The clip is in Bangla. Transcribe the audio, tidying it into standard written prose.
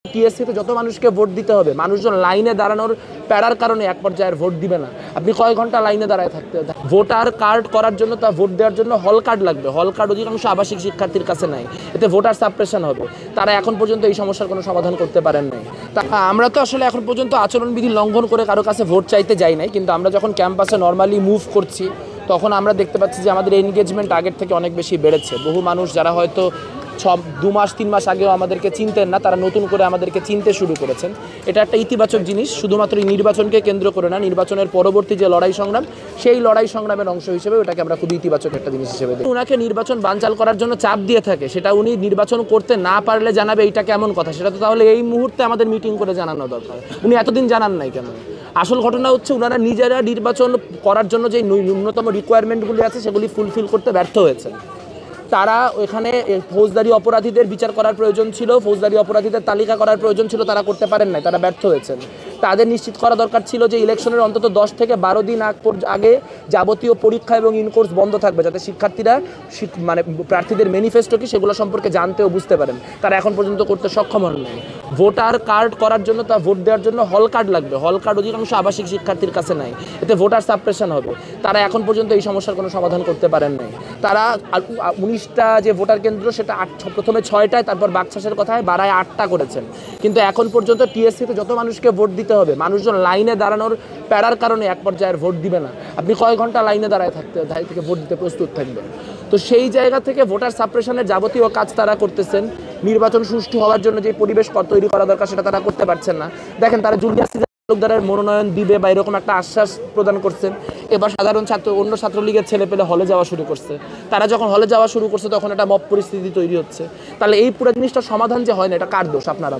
টিএসসিতে যত মানুষকে ভোট দিতে হবে, মানুষজন লাইনে দাঁড়ানোর প্যারার কারণে এক পর্যায়ে ভোট দিবে না। আপনি কয় ঘন্টা লাইনে দাঁড়ায় থাকতে হবে? ভোটার কার্ড করার জন্য, তা ভোট দেওয়ার জন্য হল কার্ড লাগবে। হল কার্ড অধিকাংশ আবাসিক শিক্ষার্থীর কাছে নাই। এতে ভোটার সাপ্রেশন হবে। তারা এখন পর্যন্ত এই সমস্যার কোনো সমাধান করতে পারেন নাই। তা আমরা তো আসলে এখন পর্যন্ত আচরণবিধি লঙ্ঘন করে কারো কাছে ভোট চাইতে যাই নাই, কিন্তু আমরা যখন ক্যাম্পাসে নর্মালি মুভ করছি তখন আমরা দেখতে পাচ্ছি যে আমাদের এনগেজমেন্ট আগের থেকে অনেক বেশি বেড়েছে। বহু মানুষ যারা হয়তো 2 মাস 3 মাস আগেও আমাদেরকে চিনতেন না, তারা নতুন করে আমাদেরকে চিনতে শুরু করেছেন। এটা একটা ইতিবাচক জিনিস, শুধুমাত্র এই নির্বাচনকে কেন্দ্র করে না, নির্বাচনের পরবর্তী যে লড়াই সংগ্রাম, সেই লড়াই সংগ্রামের অংশ হিসেবে ওটাকে আমরা খুবই ইতিবাচক একটা জিনিস হিসেবে দেখি। ওনাকে নির্বাচন বানচাল করার জন্য চাপ দিয়ে থাকে, সেটা উনি নির্বাচন করতে না পারলে জানাবে, এইটা কেমন কথা? সেটা তো তাহলে এই মুহূর্তে আমাদের মিটিং করে জানানো দরকার। উনি এতদিন জানান নাই কেন? আসল ঘটনা হচ্ছে ওনারা নিজেরা নির্বাচন করার জন্য যে ন্যূনতম রিকোয়ারমেন্টগুলি আছে সেগুলি ফুলফিল করতে ব্যর্থ হয়েছে। তারা ওখানে ফৌজদারি অপরাধীদের বিচার করার প্রয়োজন ছিল, ফৌজদারি অপরাধীদের তালিকা করার প্রয়োজন ছিল, তারা করতে পারেন নাই, তারা ব্যর্থ হয়েছেন। তাদের নিশ্চিত করা দরকার ছিল যে ইলেকশনের অন্তত 10 থেকে 12 দিন আগে যাবতীয় পরীক্ষা এবং ইনকোর্স বন্ধ থাকবে, যাতে শিক্ষার্থীরা মানে প্রার্থীদের ম্যানিফেস্টো কি সেগুলো সম্পর্কে জানতে ও বুঝতে পারেন। তারা এখন পর্যন্ত করতে সক্ষম হন নাই। ভোটার কার্ড করার জন্য, তা ভোট দেওয়ার জন্য হল কার্ড লাগবে। হল কার্ড অধিকাংশ আবাসিক শিক্ষার্থীর কাছে নাই। এতে ভোটার সাপ্রেশন হবে। তারা এখন পর্যন্ত এই সমস্যার কোনো সমাধান করতে পারেন নাই। তারা 19টা যে ভোটার কেন্দ্র, সেটা প্রথমে 6টায়, তারপর বাকশাসের কথায় বাড়ায় 8টা করেছেন। কিন্তু এখন পর্যন্ত টিএসসিতে যত মানুষকে ভোট দিতে হবে, মানুষজন লাইনে দাঁড়ানোর প্যারার কারণে এক পর্যায়ে ভোট দিবে না। আপনি কয় ঘন্টা লাইনে দাঁড়ায় থাকতে থেকে ভোট দিতে প্রস্তুত থাকবেন? তো সেই জায়গা থেকে ভোটার সাপ্রেশনের যাবতীয় কাজ তারা করতেছেন। নির্বাচন সুষ্ঠু হওয়ার জন্য যে পরিবেশ তৈরি করা দরকার সেটা তারা করতে পারছেন না। দেখেন, তারা জুলিয়াস সিজারের মনোনয়ন দিবে বা এরকম একটা আশ্বাস প্রদান করছেন। এবার সাধারণ অন্য ছাত্রলীগের ছেলেপেলে হলে যাওয়া শুরু করছে। তারা যখন হলে যাওয়া শুরু করছে তখন একটা মব পরিস্থিতি তৈরি হচ্ছে। তাহলে এই পুরো জিনিসটা সমাধান যে হয় না, এটা কার দোষ? আপনারা